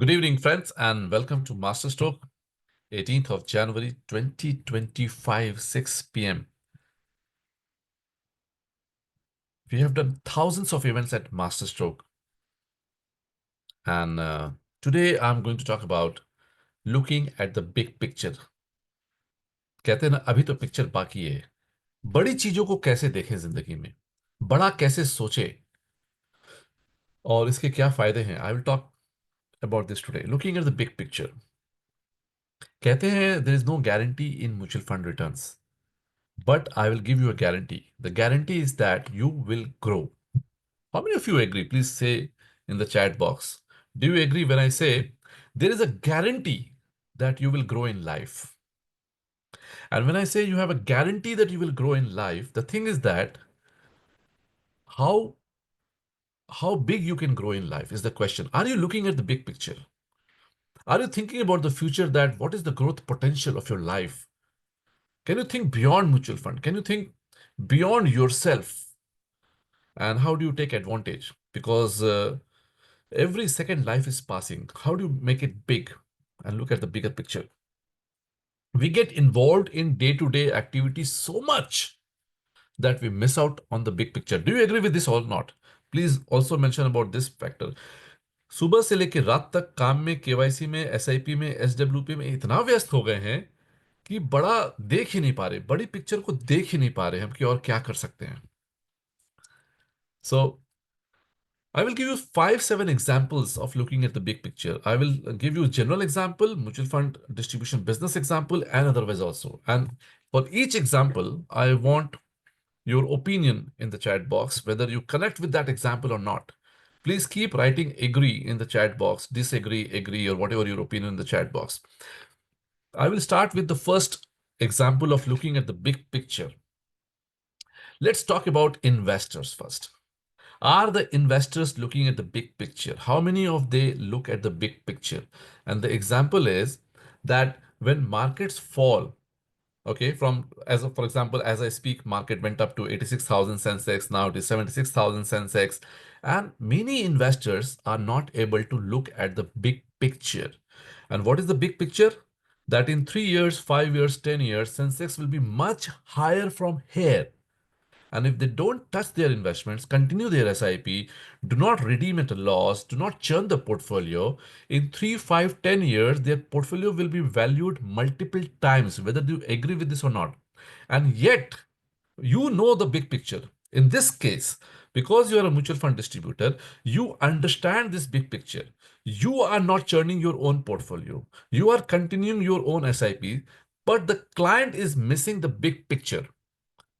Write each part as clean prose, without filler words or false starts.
Good evening, friends, and welcome to Masterstroke, 18th of January 2025, 6 p.m. We have done thousands of events at Masterstroke, and today I'm going to talk about looking at the big picture. कहते हैं ना, अभी तो picture बाकी है। बड़ी चीजों को कैसे देखें जिंदगी में, बड़ा कैसे सोचे और इसके क्या फायदे हैं। I will talk about this today, looking at the big picture. कहते हैं there is no guarantee in mutual fund returns, but I will give you a guarantee. The guarantee is that you will grow. How many of you agree? Please say in the chat box. Do you agree when I say there is a guarantee that you will grow in life? And when I say you have a guarantee that you will grow in life, the thing is that how how big you can grow in life is the question. Are you looking at the big picture? Are you thinking about the future, that what is the growth potential of your life? Can you think beyond mutual fund? Can you think beyond yourself? And how do you take advantage? Because every second life is passing. How do you make it big and look at the bigger picture? We get involved in day-to-day activities so much that we miss out on the big picture. Do you agree with this or not? Please also mention about this factor. सुबह से लेकर रात तक काम में, KYC में, SIP में, SWP में इतना व्यस्त हो गए हैं कि बड़ा देख ही नहीं पा रहे, बड़ी पिक्चर को देख ही नहीं पा रहे हम कि और क्या कर सकते हैं. So I will give you 5, 7 examples of looking at the big picture. I will give you a general example, mutual fund distribution business example, and otherwise also. And for each example, I want your opinion in the chat box, whether you connect with that example or not. Please keep writing agree in the chat box, disagree, agree, or whatever your opinion in the chat box. I will start with the first example of looking at the big picture. Let's talk about investors first. Are the investors looking at the big picture? How many of they look at the big picture? And the example is that when markets fall, okay, from for example, as I speak, market went up to 86,000 Sensex, now it is 76,000 Sensex, and many investors are not able to look at the big picture. And what is the big picture? That in 3 years, 5 years, 10 years, Sensex will be much higher from here. And if they don't touch their investments, continue their SIP, do not redeem at a loss, do not churn the portfolio, in 3, 5, 10 years, their portfolio will be valued multiple times, whether you agree with this or not. And yet, you know the big picture. In this case, because you are a mutual fund distributor, you understand this big picture. You are not churning your own portfolio. You are continuing your own SIP, but the client is missing the big picture.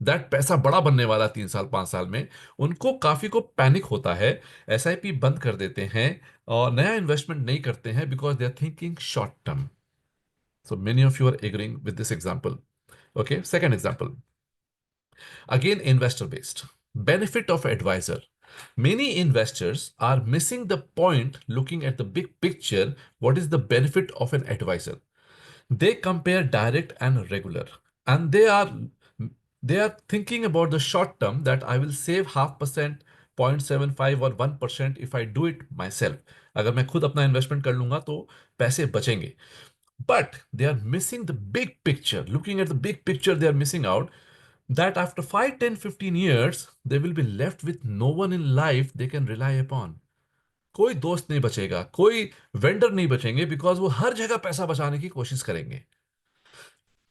That पैसा बड़ा बनने वाला 3 साल 5 साल में, उनको काफी को पैनिक होता है, एसआईपी बंद कर देते हैं और नया इन्वेस्टमेंट नहीं करते हैं because they are thinking short term. So many of you are agreeing with this example. Okay, second example, again investor based. Benefit of advisor. Many investors are missing the point looking at the big picture. What is the benefit of an advisor? They compare direct and regular, and they are thinking about the short term, that I will save 0.5%, 0.75 or 1% if I do it myself. अगर मैं खुद अपना investment कर लूंगा तो पैसे बचेंगे. But they are missing the big picture. Looking at the big picture, they are missing out that after 5, 10, 15 years, they will be left with no one in life they can rely upon. कोई दोस्त नहीं बचेगा, कोई vendor नहीं बचेंगे, because वो हर जगह पैसा बचाने की कोशिश करेंगे.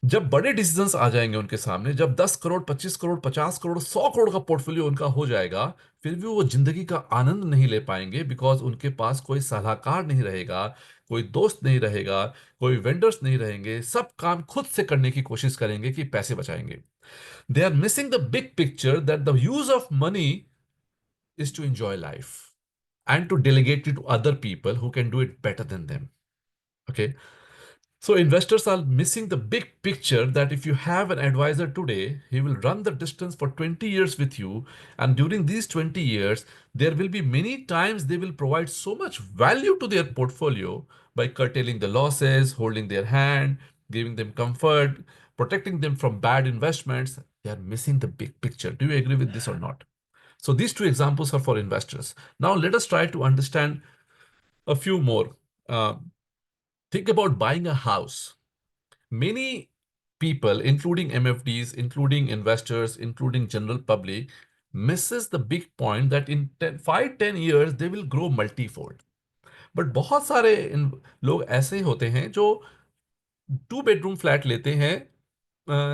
जब बड़े डिसीजंस आ जाएंगे उनके सामने, जब 10 करोड़, 25 करोड़, 50 करोड़, 100 करोड़ का पोर्टफोलियो उनका हो जाएगा, फिर भी वो जिंदगी का आनंद नहीं ले पाएंगे, बिकॉज उनके पास कोई सलाहकार नहीं रहेगा, कोई दोस्त नहीं रहेगा, कोई वेंडर्स नहीं रहेंगे, सब काम खुद से करने की कोशिश करेंगे कि पैसे बचाएंगे. They are missing the big picture, that the use of money is to enjoy life and to delegate it to other people who can do it better than them. Okay. So investors are missing the big picture, that if you have an advisor today, he will run the distance for 20 years with you. And during these 20 years, there will be many times they will provide so much value to their portfolio by curtailing the losses, holding their hand, giving them comfort, protecting them from bad investments. They are missing the big picture. Do you agree with this or not? So these two examples are for investors. Now let us try to understand a few more. Uh, think about buying a house. Many people, including MFDs, including investors, including general public, misses the big point that in 5-10 years they will grow multifold. But बहुत सारे लोग ऐसे होते हैं जो 2 bedroom flat लेते हैं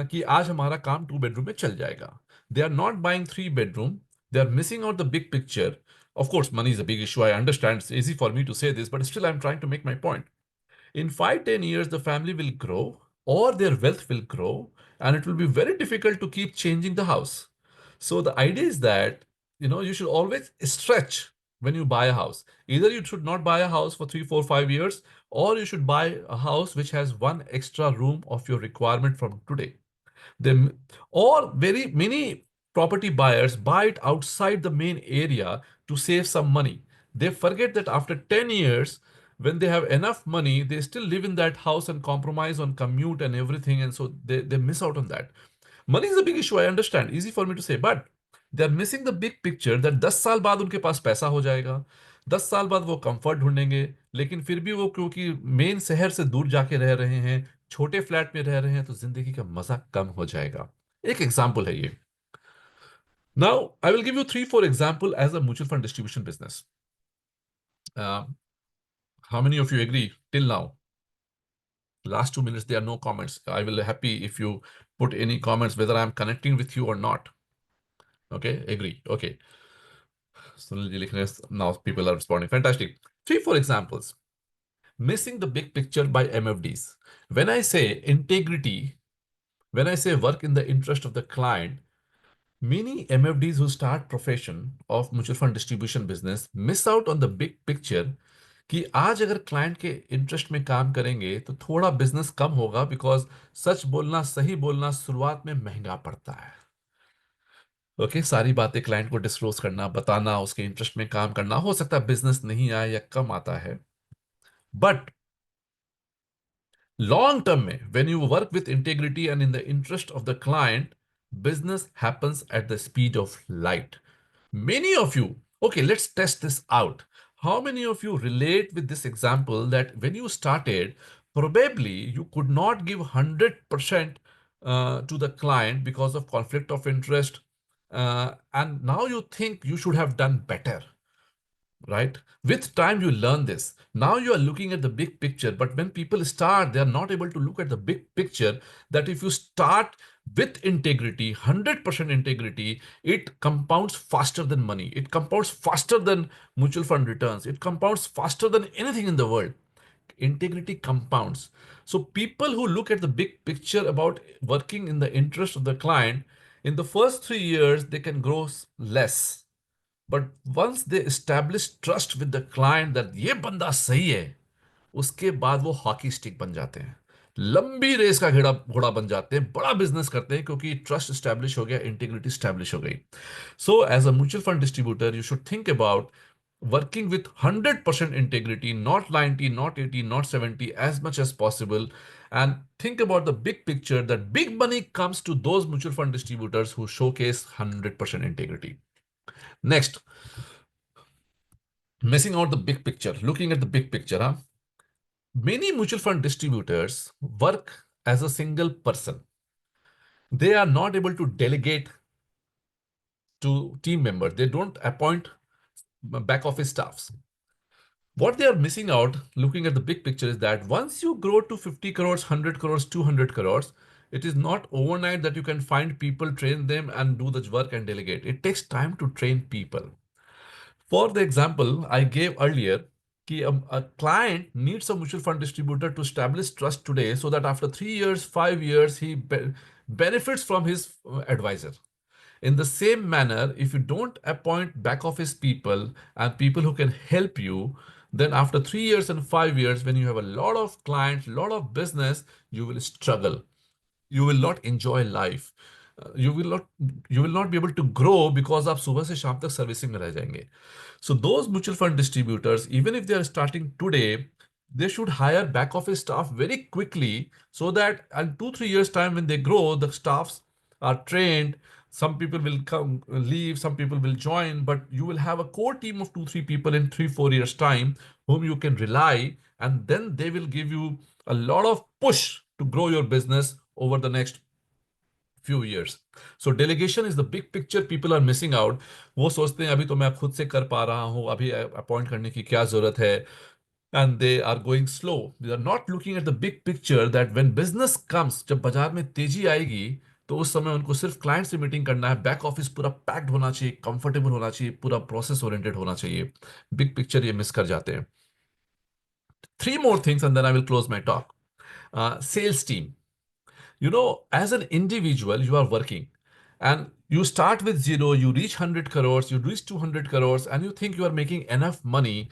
कि आज हमारा काम 2 बेडरूम में चल जाएगा. They are not buying 3 bedroom. They are missing out the big picture. Of course, money is a big issue. I understand. It's easy for me to say this, but still, I'm trying to make my point. In 5-10 years, the family will grow or their wealth will grow, and it will be very difficult to keep changing the house. So the idea is that you should always stretch when you buy a house. Either you should not buy a house for 3, 4, 5 years, or you should buy a house which has one extra room of your requirement from today. They, or very many property buyers buy it outside the main area to save some money. They forget that after 10 years, when they have enough money, they still live in that house and compromise on commute and everything. And so they miss out on that. Money is a big issue, I understand. Easy for me to say, but they are missing the big picture that 10 साल बाद उनके पास पैसा हो जाएगा. 10 साल बाद वो comfort ढूंढेंगे, लेकिन फिर भी वो क्योंकि मेन शहर से दूर जाके रह रहे हैं, छोटे फ्लैट में रह रहे हैं, तो जिंदगी का मजा कम हो जाएगा. एक एग्जाम्पल है ये. Now I will give you 3-4 example as a mutual fund distribution business. How many of you agree till now? Last 2 minutes, there are no comments. I will be happy if you put any comments, whether I'm connecting with you or not. Okay, agree. Okay. So now people are responding. Fantastic. 3-4 examples. Missing the big picture by MFDs. When I say integrity, when I say work in the interest of the client, many MFDs who start profession of mutual fund distribution business miss out on the big picture कि आज अगर client के interest में काम करेंगे तो थोड़ा business कम होगा, बिकॉज सच बोलना, सही बोलना शुरुआत में महंगा पड़ता है. ओके, सारी बातें क्लाइंट को डिस्क्लोज करना, बताना, उसके इंटरेस्ट में काम करना, हो सकता है बिजनेस नहीं आए या कम आता है. बट लॉन्ग टर्म में when you work with integrity and in the interest of the client, business happens at the speed of light. Many of you, okay, let's test this out. How many of you relate with this example that when you started, probably you could not give 100% to the client because of conflict of interest, and now you think you should have done better, right? With time, you learn this. Now you are looking at the big picture, but when people start, they are not able to look at the big picture. That if you start with integrity, 100% integrity, it compounds faster than money. It compounds faster than mutual fund returns. It compounds faster than anything in the world. Integrity compounds. So people who look at the big picture about working in the interest of the client, in the first 3 years, they can grow less. But once they establish trust with the client that ये बंदा सही है, उसके बाद वो hockey stick बन जाते हैं, लंबी रेस का घोड़ा घोड़ा बन जाते हैं, बड़ा बिजनेस करते हैं, क्योंकि ट्रस्ट स्टैब्लिश हो गया, इंटीग्रिटी स्टैब्लिश हो गई. So as a mutual fund distributor, you should think about working with 100% integrity, not 90, not 80, not 70, as much as possible. And think about the big picture that big money comes to those mutual fund distributors who showcase 100% integrity. Next, missing out the big picture, looking at the big picture. Huh? Many mutual fund distributors work as a single person. They are not able to delegate to team members. They don't appoint back office staffs. What they are missing out, looking at the big picture, is that once you grow to 50 crores, 100 crores, 200 crores, it is not overnight that you can find people, train them, and do the work and delegate. It takes time to train people. For the example I gave earlier, a client needs a mutual fund distributor to establish trust today so that after 3 years, 5 years, he benefits from his advisor. In the same manner, if you don't appoint back office people and people who can help you, then after 3 years and 5 years, when you have a lot of clients, a lot of business, you will struggle. You will not enjoy life. You will not be able to grow because आप सुबह से शाम तक servicing में रह जाएंगे. So those mutual fund distributors, even if they are starting today, they should hire back office staff very quickly so that in 2-3 years time when they grow, the staffs are trained. Some people will come leave, some people will join, but you will have a core team of 2-3 people in 3-4 years time whom you can rely, and then they will give you a lot of push to grow your business over the next few years. So delegation is the big picture people are missing out. वो सोचते हैं अभी तो मैं खुद से कर पा रहा हूँ, अभी अपॉइंट करने की क्या जरूरत है, and they are going slow. They are not looking at the big picture that when business comes, जब बाजार में तेजी आएगी, तो उस समय उनको सिर्फ क्लाइंट से मीटिंग करना है, बैक ऑफिस पूरा पैक्ड होना चाहिए, कंफर्टेबल होना चाहिए, पूरा प्रोसेस ओरिएंटेड होना चाहिए. बिग पिक्चर ये मिस कर जाते हैं. Three more things and then I will close my talk. Sales team. You know, as an individual, you are working and you start with zero, you reach 100 crores, you reach 200 crores, and you think you are making enough money,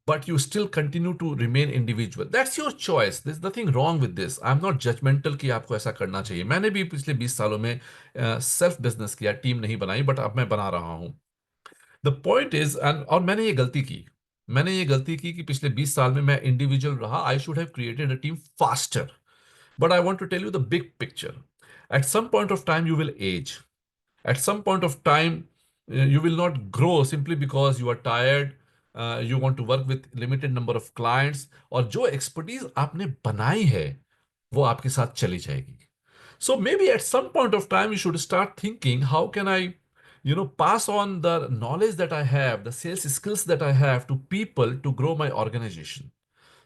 but you still continue to remain individual. That's your choice. There's nothing wrong with this. I'm not judgmental कि आपको ऐसा करना चाहिए. मैंने भी पिछले 20 सालों में सेल्फ बिजनेस किया, टीम नहीं बनाई, बट अब मैं बना रहा हूँ. द पॉइंट इज, और मैंने ये गलती की कि पिछले 20 साल में मैं इंडिविजुअल रहा. I should have created a team faster. But I want to tell you the big picture. At some point of time, you will age. At some point of time, you will not grow simply because you are tired. You want to work with limited number of clients. और जो expertise आपने बनाई है, वो आपके साथ चली जाएगी. So maybe at some point of time, you should start thinking, how can I, pass on the knowledge that I have, the sales skills that I have to people to grow my organization.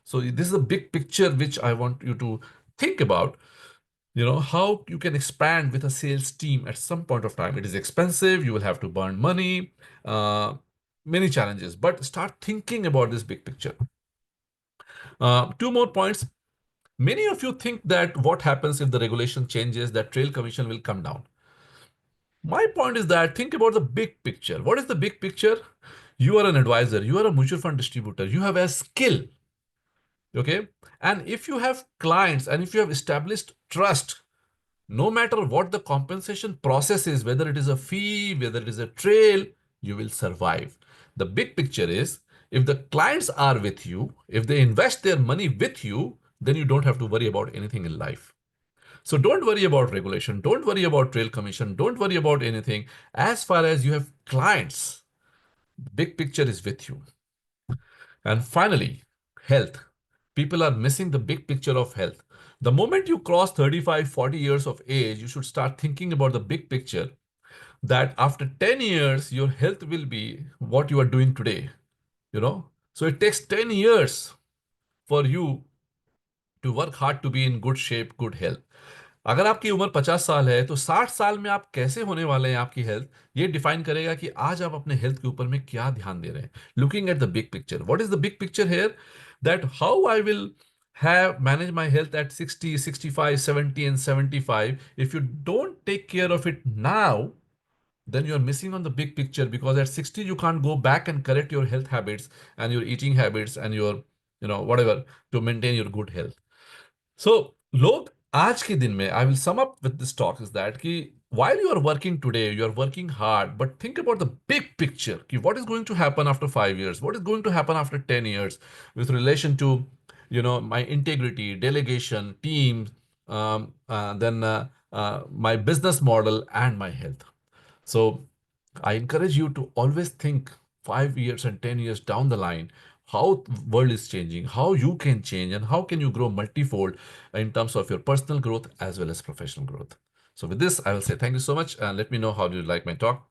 So this is a big picture which I want you to think about. How you can expand with a sales team at some point of time. It is expensive. You will have to burn money, many challenges, but start thinking about this big picture. Two more points. Many of you think that what happens if the regulation changes, that trail commission will come down. My point is that think about the big picture. What is the big picture? You are an advisor, you are a mutual fund distributor, you have a skill. Okay. And if you have clients and if you have established trust, no matter what the compensation process is, whether it is a fee, whether it is a trail, you will survive. The big picture is, if the clients are with you, if they invest their money with you, then you don't have to worry about anything in life. So don't worry about regulation. Don't worry about trail commission. Don't worry about anything. As far as you have clients, big picture is with you. And finally, health. People are missing the big picture of health. The moment you cross 35, 40 years of age, you should start thinking about the big picture that after 10 years, your health will be what you are doing today. So it takes 10 years for you to work hard to be in good shape, good health. अगर आपकी उम्र 50 साल है तो 60 साल में आप कैसे होने वाले हैं, आपकी हेल्थ ये डिफाइन करेगा कि आज आप अपने हेल्थ के ऊपर में क्या ध्यान दे रहे हैं. Looking at the big picture. What is the big picture here? That how I will have manage my health at 60, 65, 70 and 75. If you don't take care of it now, then you're missing on the big picture, because at 60 you can't go back and correct your health habits and your eating habits and your whatever to maintain your good health. So लोग आज के दिन में, I will sum up with this talk is that कि while you are working today, you are working hard, but think about the big picture. कि what is going to happen after 5 years? What is going to happen after 10 years with relation to, my integrity, delegation, team, then my business model and my health. So I encourage you to always think 5 years and 10 years down the line, how world is changing, how you can change, and how can you grow multifold in terms of your personal growth as well as professional growth. So with this, I will say thank you so much, and let me know how you like my talk.